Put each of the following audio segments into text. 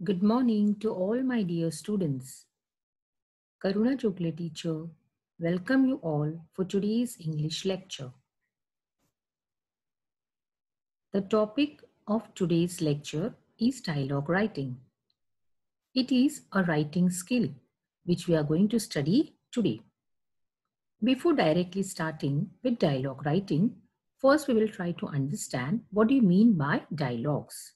Good morning to all my dear students. Karuna Chokle teacher, welcome you all for today's English lecture. The topic of today's lecture is dialogue writing. It is a writing skill which we are going to study today. Before directly starting with dialogue writing, first we will try to understand what do you mean by dialogues.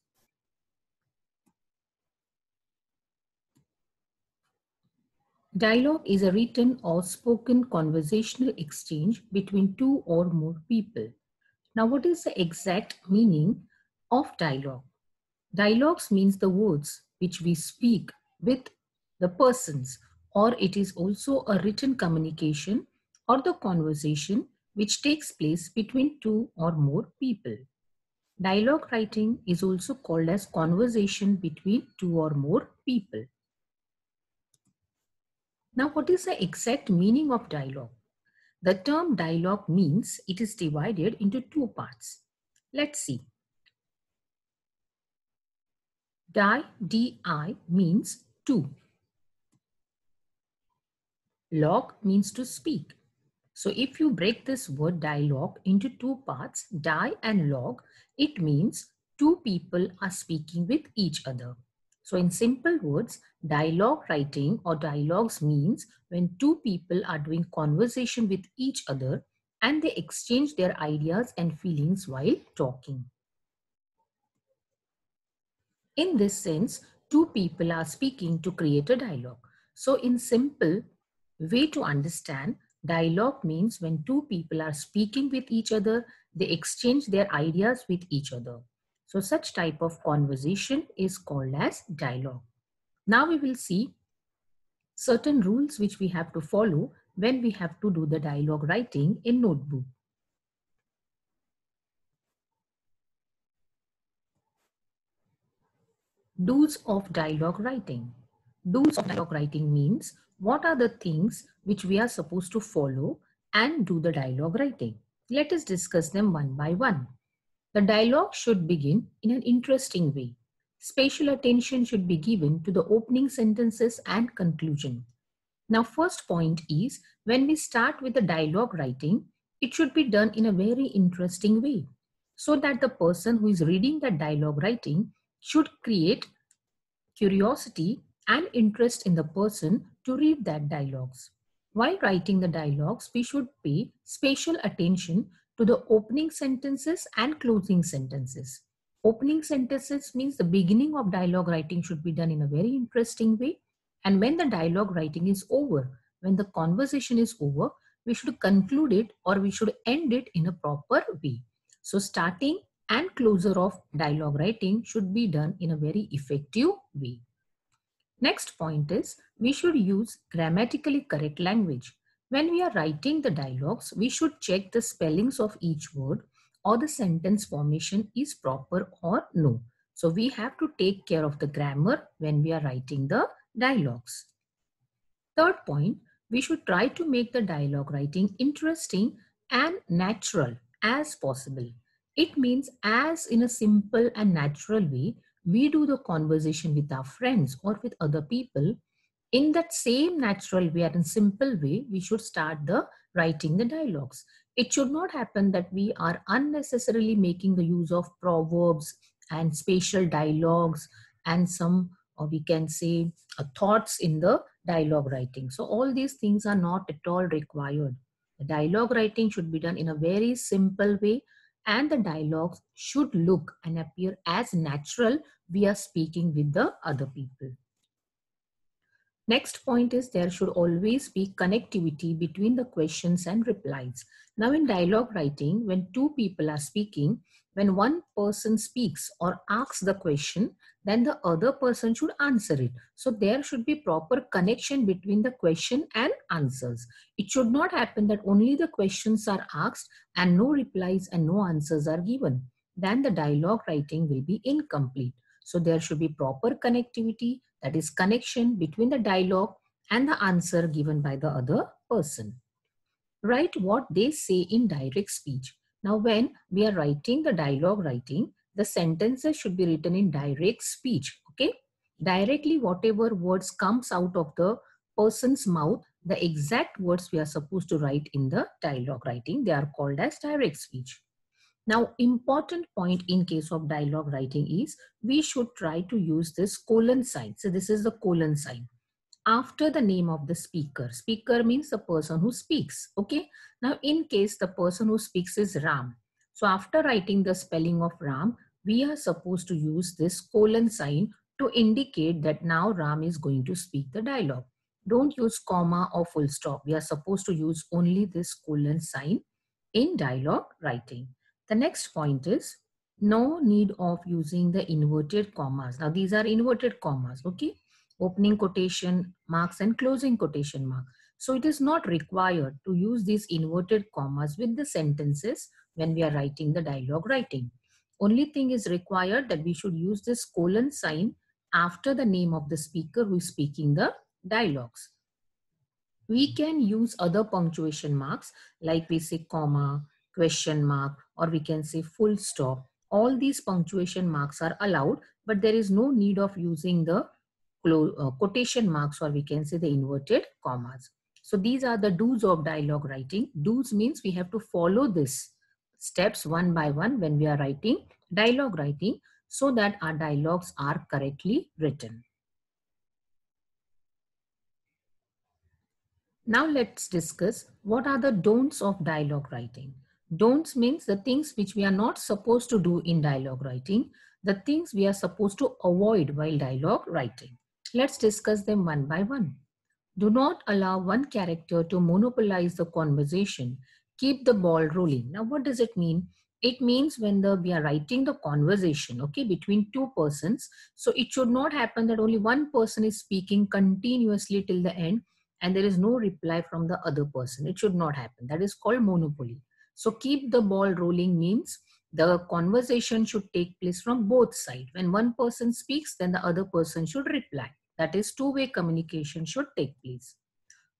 Dialogue is a written or spoken conversational exchange between two or more people. Now, what is the exact meaning of dialogue? Dialogues means the words which we speak with the persons, or it is also a written communication or the conversation which takes place between two or more people. Dialogue writing is also called as conversation between two or more people. Now, what is the exact meaning of dialogue? The term dialogue means it is divided into two parts. Let's see. Di means to. Log means to speak. So if you break this word dialogue into two parts, di and log, it means two people are speaking with each other. So in simple words, dialogue writing or dialogues means when two people are doing conversation with each other and they exchange their ideas and feelings while talking. In this sense, two people are speaking to create a dialogue. So in simple way to understand, dialogue means when two people are speaking with each other, they exchange their ideas with each other. So such type of conversation is called as dialogue. Now we will see certain rules which we have to follow when we have to do the dialogue writing in notebook. Do's of dialogue writing. Do's of dialogue writing means what are the things which we are supposed to follow and do the dialogue writing. Let us discuss them one by one. The dialogue should begin in an interesting way. Special attention should be given to the opening sentences and conclusion. Now, first point is when we start with the dialogue writing, it should be done in a very interesting way so that the person who is reading the dialogue writing should create curiosity and interest in the person to read that dialogues. While writing the dialogues, we should pay special attention to the opening sentences and closing sentences. Opening sentences means the beginning of dialogue writing should be done in a very interesting way. And when the dialogue writing is over, when the conversation is over, we should conclude it or we should end it in a proper way. So starting and closure of dialogue writing should be done in a very effective way. Next point is we should use grammatically correct language. When we are writing the dialogues, we should check the spellings of each word or the sentence formation is proper or no. So we have to take care of the grammar when we are writing the dialogues. Third point, we should try to make the dialogue writing interesting and natural as possible. It means as in a simple and natural way, we do the conversation with our friends or with other people. In that same natural way and simple way, we should start the writing the dialogues. It should not happen that we are unnecessarily making the use of proverbs and spatial dialogues and some, or we can say, thoughts in the dialogue writing. So all these things are not at all required. The dialogue writing should be done in a very simple way and the dialogues should look and appear as natural we are speaking with the other people. Next point is there should always be connectivity between the questions and replies. Now in dialogue writing, when two people are speaking, when one person speaks or asks the question, then the other person should answer it. So there should be proper connection between the question and answers. It should not happen that only the questions are asked and no replies and no answers are given. Then the dialogue writing will be incomplete. So there should be proper connectivity, that is connection between the dialogue and the answer given by the other person. Write what they say in direct speech. Now when we are writing the dialogue writing, the sentences should be written in direct speech. Okay. Directly, whatever words comes out of the person's mouth, the exact words we are supposed to write in the dialogue writing. They are called as direct speech. Now, important point in case of dialogue writing is we should try to use this colon sign. So this is the colon sign after the name of the speaker. Speaker means the person who speaks. Okay. Now, in case the person who speaks is Ram. So after writing the spelling of Ram, we are supposed to use this colon sign to indicate that now Ram is going to speak the dialogue. Don't use comma or full stop. We are supposed to use only this colon sign in dialogue writing. The next point is no need of using the inverted commas. Now these are inverted commas, okay? Opening quotation marks and closing quotation mark. So it is not required to use these inverted commas with the sentences when we are writing the dialogue writing. Only thing is required that we should use this colon sign after the name of the speaker who is speaking the dialogues. We can use other punctuation marks like we say comma, question mark, or we can say full stop. All these punctuation marks are allowed, but there is no need of using the quotation marks, or we can say the inverted commas. So these are the do's of dialogue writing. Do's means we have to follow this steps one by one when we are writing dialogue writing so that our dialogues are correctly written. Now let's discuss what are the don'ts of dialogue writing. Don'ts means the things which we are not supposed to do in dialogue writing, the things we are supposed to avoid while dialogue writing. Let's discuss them one by one. Do not allow one character to monopolize the conversation. Keep the ball rolling. Now, what does it mean? It means when we are writing the conversation, okay, between two persons. So it should not happen that only one person is speaking continuously till the end and there is no reply from the other person. It should not happen. That is called monopoly. So keep the ball rolling means the conversation should take place from both sides. When one person speaks, then the other person should reply. That is, two-way communication should take place.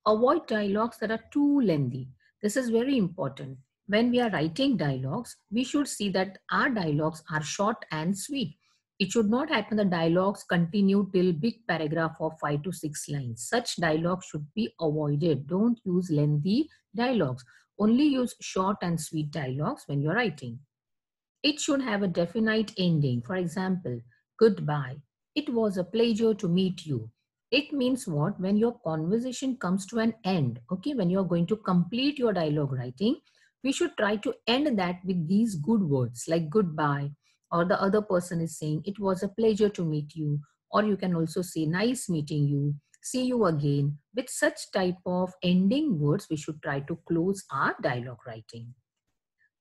Avoid dialogues that are too lengthy. This is very important. When we are writing dialogues, we should see that our dialogues are short and sweet. It should not happen that dialogues continue till big paragraph of 5 to 6 lines. Such dialogues should be avoided. Don't use lengthy dialogues. Only use short and sweet dialogues when you're writing. It should have a definite ending. For example, goodbye. It was a pleasure to meet you. It means what? When your conversation comes to an end, okay, when you're going to complete your dialogue writing, we should try to end that with these good words like goodbye, or the other person is saying, it was a pleasure to meet you, or you can also say, nice meeting you, see you again. With such type of ending words, we should try to close our dialogue writing.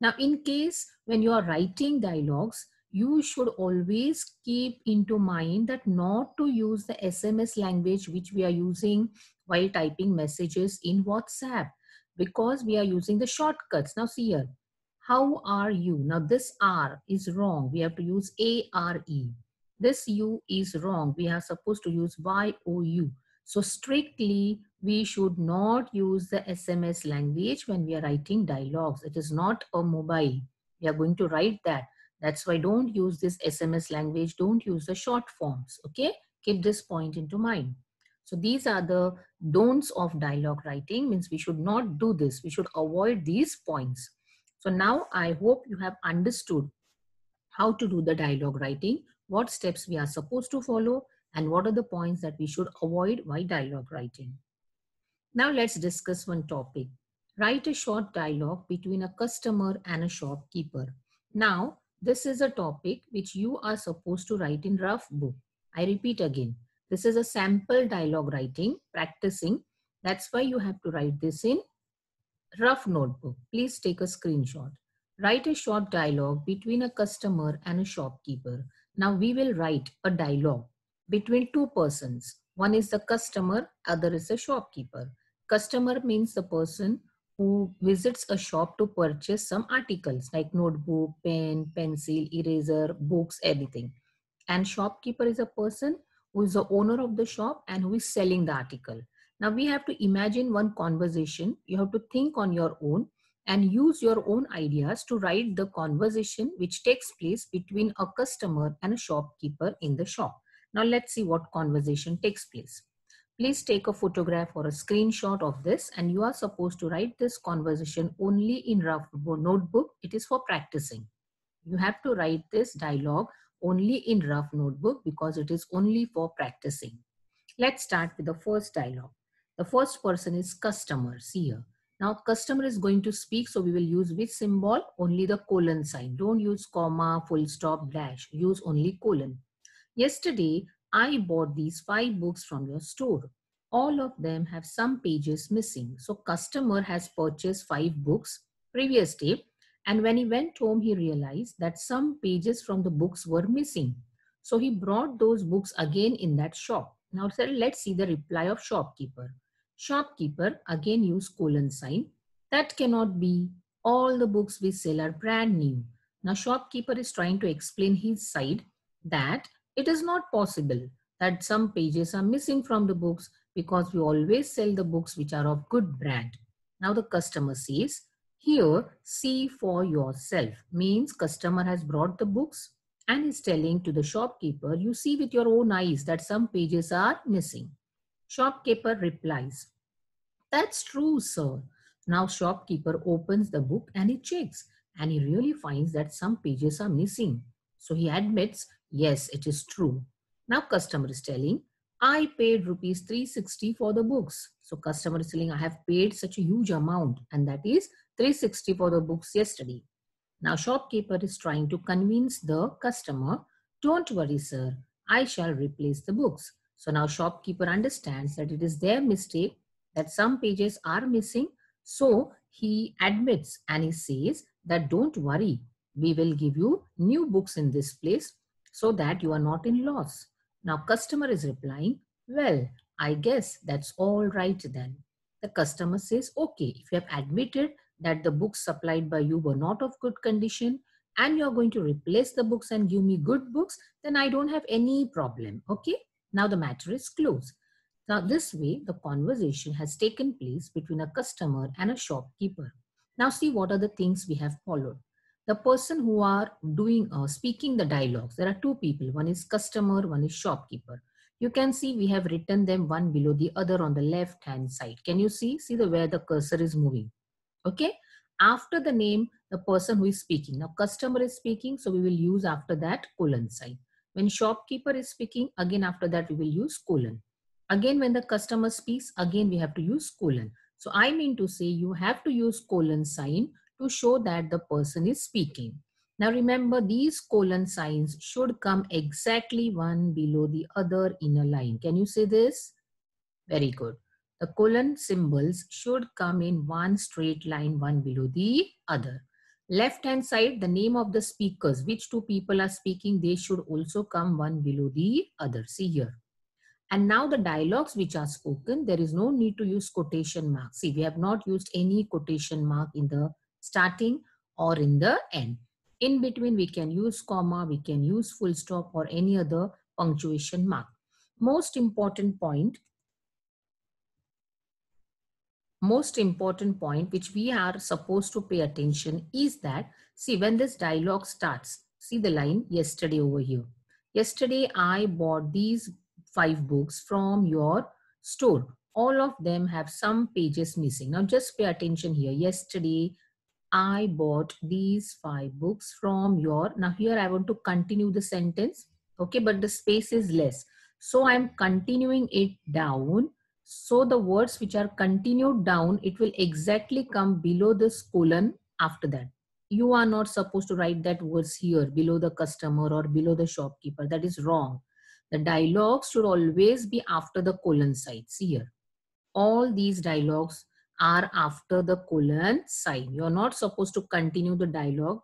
Now, in case when you are writing dialogues, you should always keep into mind that not to use the SMS language which we are using while typing messages in WhatsApp, because we are using the shortcuts. Now see here, how are you? Now this R is wrong. We have to use ARE. This U is wrong. We are supposed to use YOU. So strictly, we should not use the SMS language when we are writing dialogues. It is not a mobile. We are going to write that. That's why don't use this SMS language. Don't use the short forms. Okay. Keep this point into mind. So these are the don'ts of dialogue writing. Means we should not do this. We should avoid these points. So now I hope you have understood how to do the dialogue writing, what steps we are supposed to follow, and what are the points that we should avoid while dialogue writing. Now let's discuss one topic. Write a short dialogue between a customer and a shopkeeper. Now, this is a topic which you are supposed to write in rough book. I repeat again, this is a sample dialogue writing, practicing. That's why you have to write this in rough notebook. Please take a screenshot. Write a short dialogue between a customer and a shopkeeper. Now we will write a dialogue between two persons. One is the customer, other is the shopkeeper. Customer means the person who visits a shop to purchase some articles like notebook, pen, pencil, eraser, books, everything. And shopkeeper is a person who is the owner of the shop and who is selling the article. Now we have to imagine one conversation. You have to think on your own and use your own ideas to write the conversation which takes place between a customer and a shopkeeper in the shop. Now let's see what conversation takes place. Please take a photograph or a screenshot of this, and you are supposed to write this conversation only in rough notebook. It is for practicing. You have to write this dialogue only in rough notebook because it is only for practicing. Let's start with the first dialogue. The first person is customer. See here. Now customer is going to speak, so we will use which symbol? Only the colon sign. Don't use comma, full stop, dash. Use only colon. Yesterday, I bought these 5 books from your store. All of them have some pages missing. So customer has purchased 5 books previous day, and when he went home, he realized that some pages from the books were missing. So he brought those books again in that shop. Now sir, let's see the reply of shopkeeper. Shopkeeper again use colon sign. That cannot be. All the books we sell are brand new. Now shopkeeper is trying to explain his side that it is not possible that some pages are missing from the books because we always sell the books which are of good brand. Now the customer says, here, see for yourself. Means customer has brought the books and is telling to the shopkeeper, you see with your own eyes that some pages are missing. Shopkeeper replies, that's true, sir. Now shopkeeper opens the book and he checks, and he really finds that some pages are missing. So he admits, yes, it is true. Now customer is telling, I paid rupees 360 for the books. So customer is telling, I have paid such a huge amount, and that is 360 for the books yesterday. Now shopkeeper is trying to convince the customer, don't worry, sir, I shall replace the books. So now shopkeeper understands that it is their mistake, that some pages are missing. So he admits and he says that don't worry, we will give you new books in this place so that you are not in loss. Now customer is replying, well, I guess that's all right then. The customer says, okay, if you have admitted that the books supplied by you were not of good condition and you're going to replace the books and give me good books, then I don't have any problem. Okay, now the matter is closed. Now this way the conversation has taken place between a customer and a shopkeeper. Now see what are the things we have followed. The person who are doing speaking the dialogues, there are 2 people. One is customer, one is shopkeeper. You can see we have written them one below the other on the left hand side. Can you see? See the where the cursor is moving. Okay. After the name, the person who is speaking. Now customer is speaking, so we will use after that colon sign. When shopkeeper is speaking, again after that we will use colon. Again when the customer speaks, again we have to use colon. So I mean to say you have to use colon sign to show that the person is speaking. Now remember, these colon signs should come exactly one below the other in a line. Can you say this? Very good. The colon symbols should come in one straight line, one below the other. Left hand side, the name of the speakers, which 2 people are speaking, they should also come one below the other. See here. And now the dialogues which are spoken, there is no need to use quotation marks. See, we have not used any quotation mark in the starting or in the end. In between, we can use comma, we can use full stop or any other punctuation mark. Most important point which we are supposed to pay attention is that, see, when this dialogue starts, see the line yesterday over here. Yesterday, I bought these 5 books from your store. All of them have some pages missing. Now just pay attention here. Yesterday, I bought these 5 books from your, now here I want to continue the sentence. Okay, but the space is less. So I'm continuing it down. So the words which are continued down, it will exactly come below this colon after that. You are not supposed to write that words here below the customer or below the shopkeeper. That is wrong. The dialogues should always be after the colon side. See here. All these dialogues are after the colon sign. You are not supposed to continue the dialogue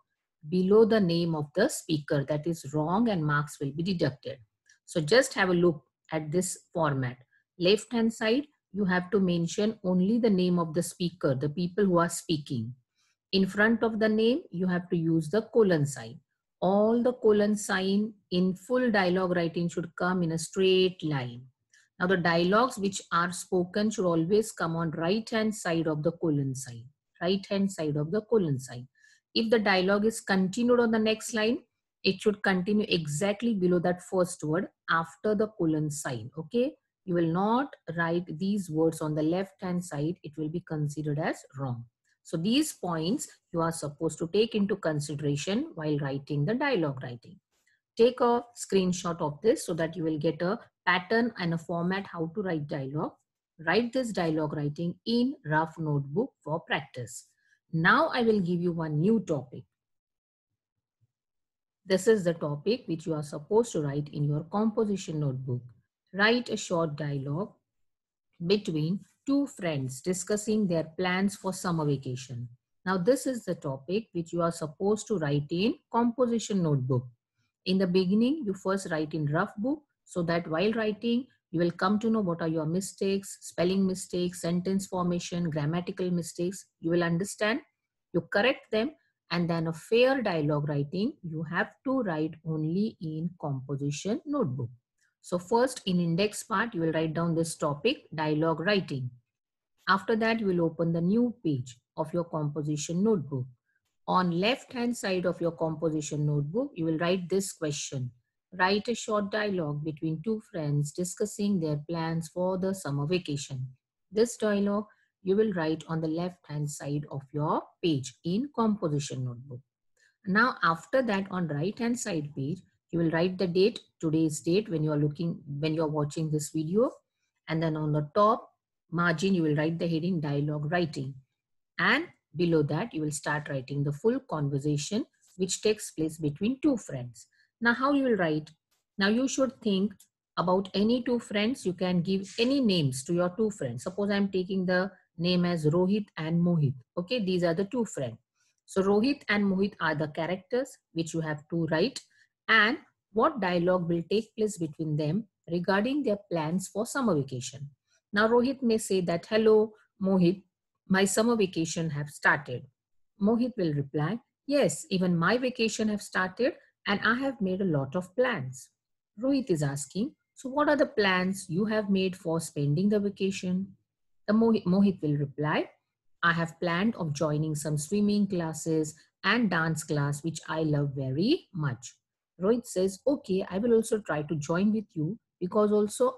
below the name of the speaker. That is wrong and marks will be deducted. So just have a look at this format. Left hand side, you have to mention only the name of the speaker, the people who are speaking. In front of the name, you have to use the colon sign. All the colon sign in full dialogue writing should come in a straight line. Now the dialogues which are spoken should always come on right hand side of the colon sign. Right hand side of the colon sign. If the dialogue is continued on the next line, it should continue exactly below that first word after the colon sign. Okay, you will not write these words on the left hand side. It will be considered as wrong. So these points you are supposed to take into consideration while writing the dialogue writing. Take a screenshot of this so that you will get a pattern and a format how to write dialogue. Write this dialogue writing in rough notebook for practice. Now I will give you one new topic. This is the topic which you are supposed to write in your composition notebook. Write a short dialogue between two friends discussing their plans for summer vacation. Now this is the topic which you are supposed to write in composition notebook. In the beginning, you first write in rough book so that while writing, you will come to know what are your mistakes, spelling mistakes, sentence formation, grammatical mistakes. You will understand, you correct them, and then a fair dialogue writing, you have to write only in composition notebook. So first in index part, you will write down this topic, dialogue writing. After that, you will open the new page of your composition notebook. On left hand side of your composition notebook, you will write this question. Write a short dialogue between two friends discussing their plans for the summer vacation. This dialogue you will write on the left hand side of your page in composition notebook. Now after that, on right hand side page, you will write the date, today's date when you are watching this video, and then on the top margin you will write the heading dialogue writing, and below that you will start writing the full conversation which takes place between two friends. Now how you will write? Now you should think about any two friends. You can give any names to your two friends. Suppose I am taking the name as Rohit and Mohit. Okay, these are the two friends. So Rohit and Mohit are the characters which you have to write, and what dialogue will take place between them regarding their plans for summer vacation. Now Rohit may say that, hello Mohit, my summer vacation have started. Mohit will reply, yes, even my vacation have started and I have made a lot of plans. Rohit is asking, so what are the plans you have made for spending the vacation? The Mohit will reply, I have planned of joining some swimming classes and dance class which I love very much. Rohit says, okay, I will also try to join with you because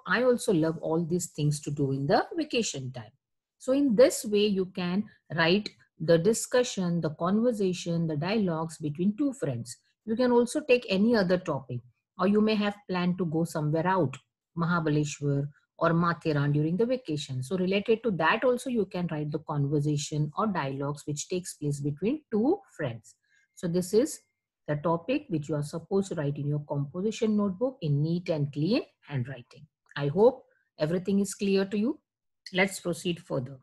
I also love all these things to do in the vacation time. So in this way, you can write the discussion, the conversation, the dialogues between two friends. You can also take any other topic, or you may have planned to go somewhere out, Mahabaleshwar or Mathiran during the vacation. So related to that also, you can write the conversation or dialogues which takes place between two friends. So this is the topic which you are supposed to write in your composition notebook in neat and clean handwriting. I hope everything is clear to you. Let's proceed further.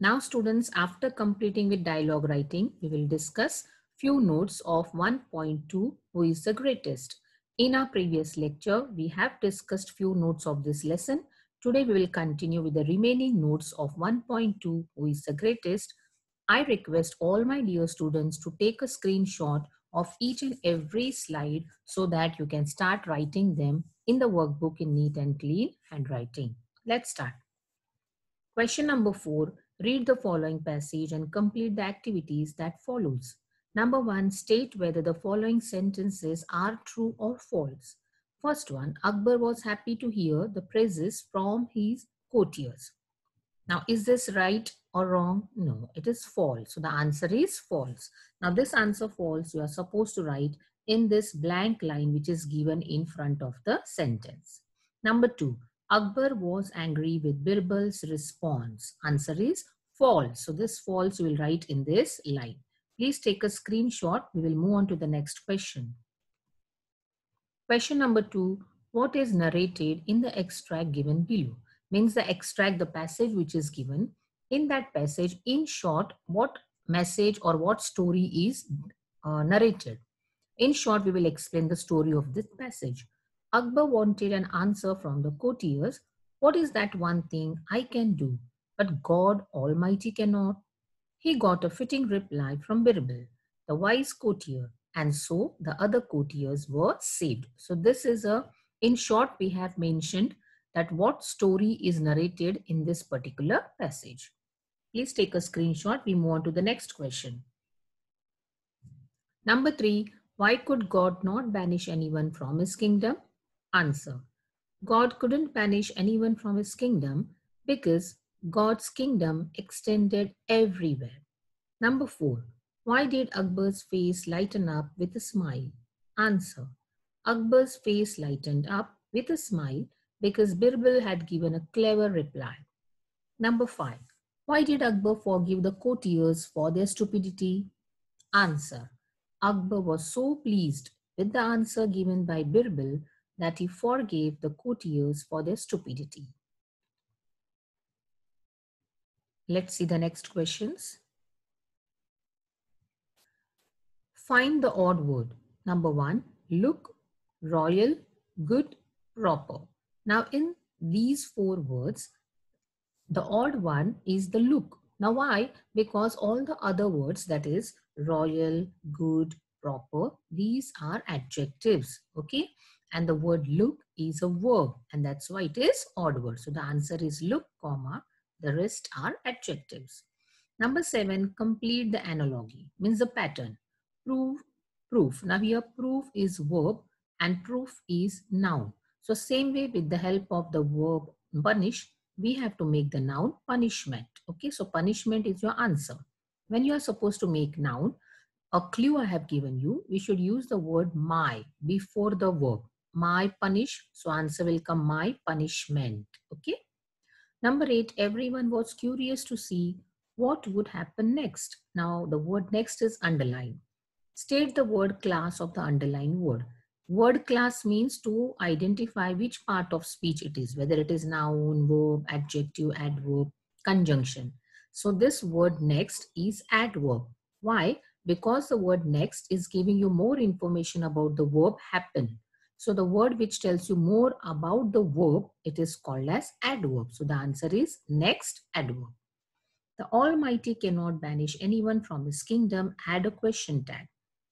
Now students, after completing with dialogue writing, we will discuss few notes of 1.2, who is the greatest. In our previous lecture, we have discussed few notes of this lesson. Today we will continue with the remaining notes of 1.2, who is the greatest. I request all my dear students to take a screenshot of each and every slide so that you can start writing them in the workbook in neat and clean handwriting. Let's start. Question number 4. Read the following passage and complete the activities that follows. Number 1. State whether the following sentences are true or false. First one, Akbar was happy to hear the praises from his courtiers. Now, is this right or wrong? No, it is false. So the answer is false. Now, this answer false, you are supposed to write in this blank line which is given in front of the sentence. Number 2, Akbar was angry with Birbal's response. Answer is false. So this false you will write in this line. Please take a screenshot. We will move on to the next question. Question number 2, what is narrated in the extract given below? Means the extract, the passage which is given. In that passage, in short, what message or what story is narrated? In short, we will explain the story of this passage. Akbar wanted an answer from the courtiers. What is that one thing I can do, but God Almighty cannot? He got a fitting reply from Birbal, the wise courtier, and so the other courtiers were saved. So this is in short, we have mentioned that what story is narrated in this particular passage. Please take a screenshot. We move on to the next question. Number 3, why could God not banish anyone from his kingdom? Answer. God couldn't banish anyone from his kingdom because God's kingdom extended everywhere. Number 4, why did Akbar's face lighten up with a smile? Answer. Akbar's face lightened up with a smile because Birbal had given a clever reply. Number 5, why did Akbar forgive the courtiers for their stupidity? Answer. Akbar was so pleased with the answer given by Birbal that he forgave the courtiers for their stupidity. Let's see the next questions. Find the odd word. Number 1, look, royal, good, proper. Now in these 4 words, the odd one is the look. Now why? Because all the other words, that is royal, good, proper, these are adjectives. Okay. And the word look is a verb, and that's why it is odd word. So the answer is look, comma, the rest are adjectives. Number 7, complete the analogy, means the pattern. Prove, proof. Now here proof is verb and proof is noun. So same way, with the help of the verb punish, we have to make the noun punishment. Okay, so punishment is your answer. When you are supposed to make noun, a clue I have given you, we should use the word my before the verb. My punish, so answer will come my punishment. Okay. Number 8, everyone was curious to see what would happen next. Now the word next is underlined. State the word class of the underlined word. Word class means to identify which part of speech it is, whether it is noun, verb, adjective, adverb, conjunction. So this word next is adverb. Why? Because the word next is giving you more information about the verb happen. So the word which tells you more about the verb, it is called as adverb. So the answer is next adverb. The Almighty cannot banish anyone from his kingdom. Add a question tag.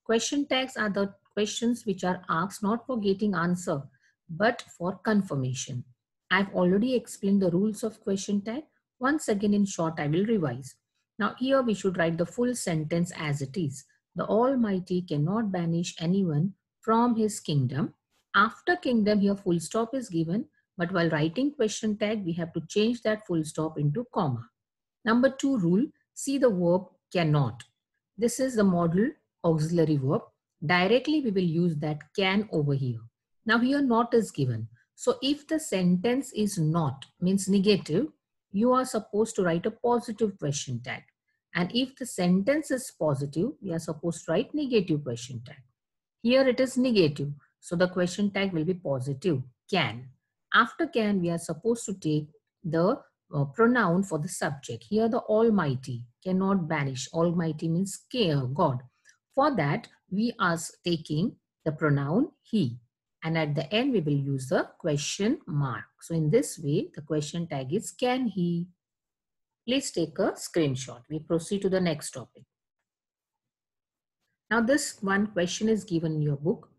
Question tags are the questions which are asked not for getting answer, but for confirmation. I've already explained the rules of question tag. Once again, in short, I will revise. Now here we should write the full sentence as it is. The Almighty cannot banish anyone from his kingdom. After kingdom, here full stop is given, but while writing question tag, we have to change that full stop into comma. Number 2 rule, see the verb cannot. This is the model auxiliary verb. Directly we will use that can over here. Now here not is given. So if the sentence is not, means negative, you are supposed to write a positive question tag. And if the sentence is positive, we are supposed to write negative question tag. Here it is negative. So the question tag will be positive, can. After can, we are supposed to take the pronoun for the subject. Here the Almighty cannot banish. Almighty means care, God. For that, we are taking the pronoun he. And at the end, we will use the question mark. So in this way, the question tag is can he. Please take a screenshot. We proceed to the next topic. Now this one question is given in your book.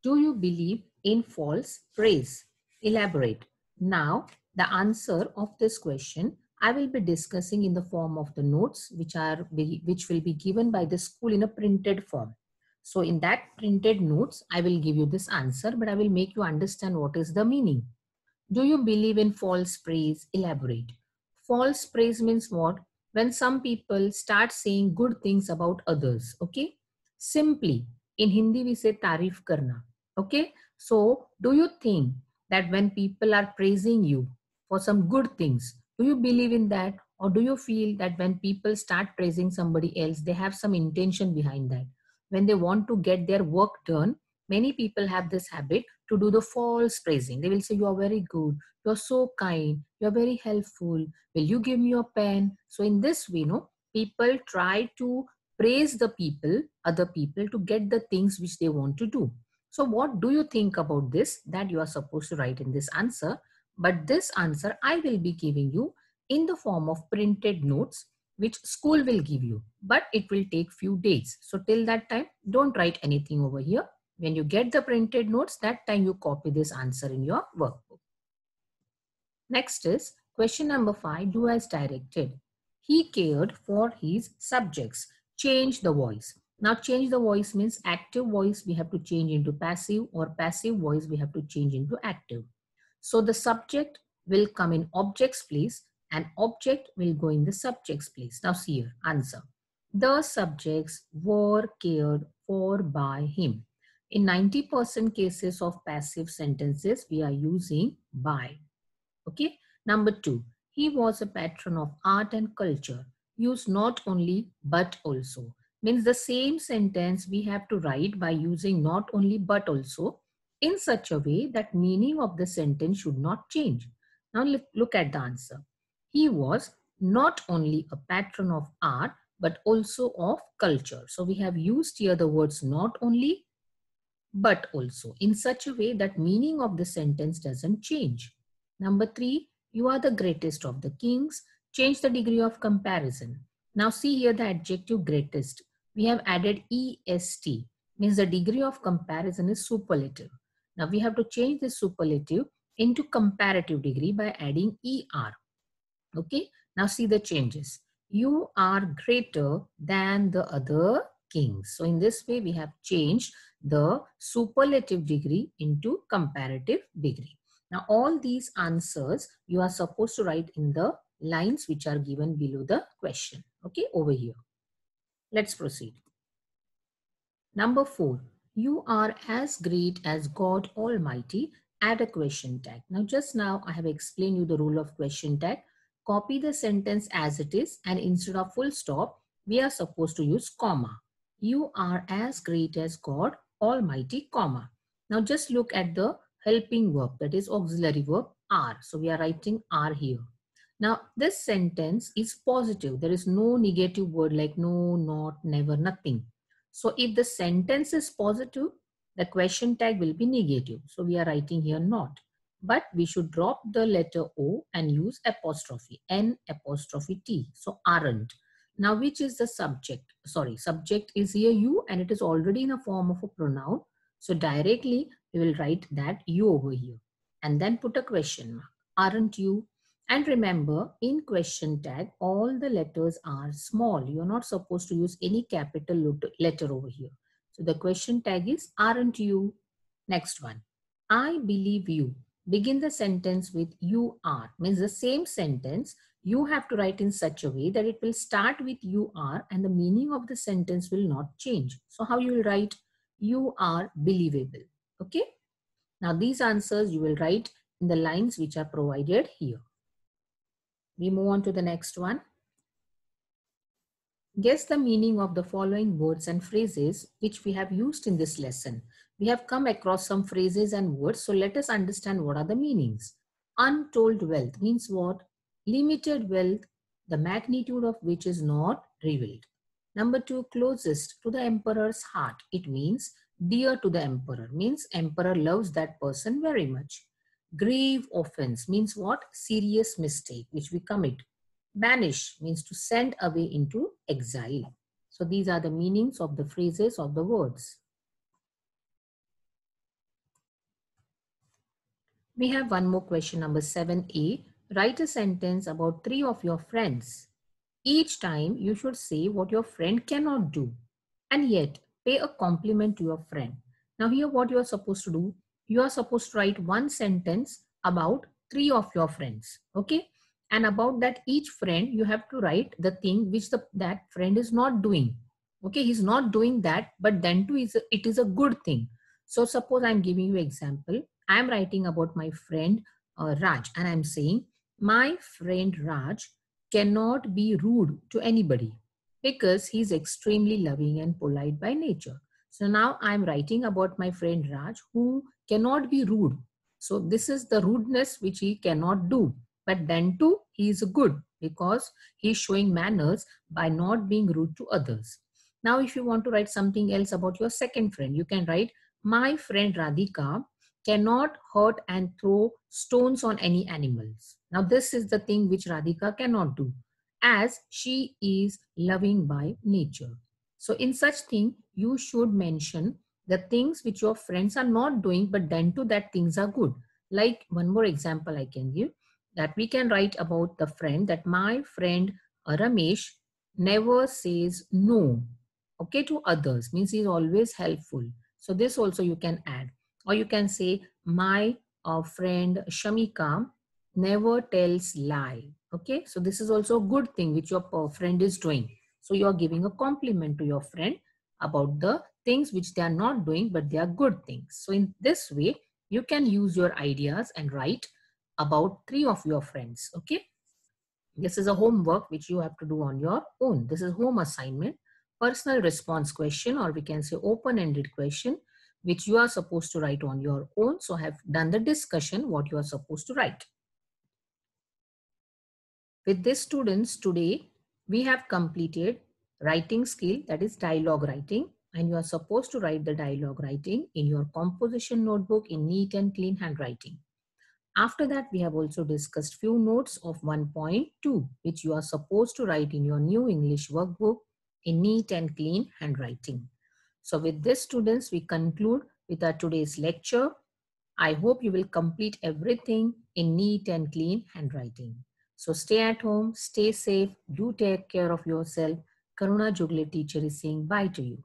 Do you believe in false praise? Elaborate. Now the answer of this question I will be discussing in the form of the notes which will be given by the school in a printed form. So in that printed notes, I will give you this answer, but I will make you understand what is the meaning. Do you believe in false praise? Elaborate. False praise means what? When some people start saying good things about others. Okay. Simply, in Hindi we say tarif karna. Okay. So, do you think that when people are praising you for some good things, do you believe in that? Or do you feel that when people start praising somebody else, they have some intention behind that? When they want to get their work done, many people have this habit to do the false praising. They will say, you are very good, you are so kind, you are very helpful, will you give me your pen? So in this way, people try to praise the people, other people, to get the things which they want to do. So what do you think about this? That you are supposed to write in this answer. But this answer I will be giving you in the form of printed notes, which school will give you. But it will take few days. So till that time, don't write anything over here. When you get the printed notes, that time you copy this answer in your workbook. Next is question number 5, do as directed. He cared for his subjects. Change the voice. Now change the voice means active voice we have to change into passive, or passive voice we have to change into active. So the subject will come in object's place and object will go in the subject's place. Now see here, answer. The subjects were cared for by him. In 90% cases of passive sentences, we are using by. Okay. Number 2, he was a patron of art and culture. Use not only but also. Means the same sentence we have to write by using not only but also in such a way that meaning of the sentence should not change. Now look at the answer. He was not only a patron of art but also of culture. So we have used here the words not only but also in such a way that meaning of the sentence doesn't change. Number 3, you are the greatest of the kings. Change the degree of comparison. Now see here the adjective greatest. We have added est, means the degree of comparison is superlative. Now we have to change this superlative into comparative degree by adding er. Okay, now see the changes. You are greater than the other kings. So in this way, we have changed the superlative degree into comparative degree. Now all these answers you are supposed to write in the lines which are given below the question. Okay, over here. Let's proceed. Number 4, you are as great as God Almighty. Add a question tag. Now just now I have explained you the rule of question tag. Copy the sentence as it is and instead of full stop, we are supposed to use comma. You are as great as God Almighty, comma. Now just look at the helping verb, that is auxiliary verb are. So we are writing are here. Now this sentence is positive. There is no negative word like no, not, never, nothing. So if the sentence is positive, the question tag will be negative. So we are writing here not. But we should drop the letter O and use apostrophe, N apostrophe T. So aren't. Now which is the subject? Sorry, subject is here you and it is already in a form of a pronoun. So directly we will write that you over here and then put a question mark. Aren't you? And remember, in question tag, all the letters are small. You're not supposed to use any capital letter over here. So the question tag is, aren't you? Next one. I believe you. Begin the sentence with you are. Means the same sentence you have to write in such a way that it will start with you are and the meaning of the sentence will not change. So how you will write? You are believable. Okay. Now these answers you will write in the lines which are provided here. We move on to the next one. Guess the meaning of the following words and phrases which we have used in this lesson. We have come across some phrases and words, so let us understand what are the meanings. Untold wealth means what? Limited wealth, the magnitude of which is not revealed. Number 2, closest to the emperor's heart. It means dear to the emperor, means emperor loves that person very much. Grave offense means what? Serious mistake which we commit. Banish means to send away into exile. So these are the meanings of the phrases of the words. We have one more question, number 7a. Write a sentence about 3 of your friends. Each time you should say what your friend cannot do and yet pay a compliment to your friend. Now here what you are supposed to do, you are supposed to write one sentence about 3 of your friends. Okay. And about that each friend, you have to write the thing which that friend is not doing. Okay. He's not doing that, but then too it is a good thing. So suppose I'm giving you example. I'm writing about my friend Raj and I'm saying my friend Raj cannot be rude to anybody because he's extremely loving and polite by nature. So now I'm writing about my friend Raj who cannot be rude. So this is the rudeness which he cannot do. But then too, he is good because he's showing manners by not being rude to others. Now, if you want to write something else about your second friend, you can write, my friend Radhika cannot hurt and throw stones on any animals. Now, this is the thing which Radhika cannot do as she is loving by nature. So in such thing, you should mention the things which your friends are not doing, but then too that things are good. Like one more example I can give, that we can write about the friend that my friend Ramesh never says no. okay, to others, means he is always helpful. So this also you can add. Or you can say, my friend Shamika never tells lie. Okay, so this is also a good thing which your friend is doing. So you are giving a compliment to your friend about the things which they are not doing, but they are good things. So in this way, you can use your ideas and write about 3 of your friends. Okay, this is a homework which you have to do on your own. This is home assignment, personal response question, or we can say open-ended question, which you are supposed to write on your own. So I have done the discussion what you are supposed to write. With this, students, today we have completed writing skill, that is dialogue writing, and you are supposed to write the dialogue writing in your composition notebook in neat and clean handwriting. After that, we have also discussed few notes of 1.2, which you are supposed to write in your new English workbook in neat and clean handwriting. So with this, students, we conclude with our today's lecture. I hope you will complete everything in neat and clean handwriting. So stay at home, stay safe, do take care of yourself. Karuna Jugle teacher is saying bye to you.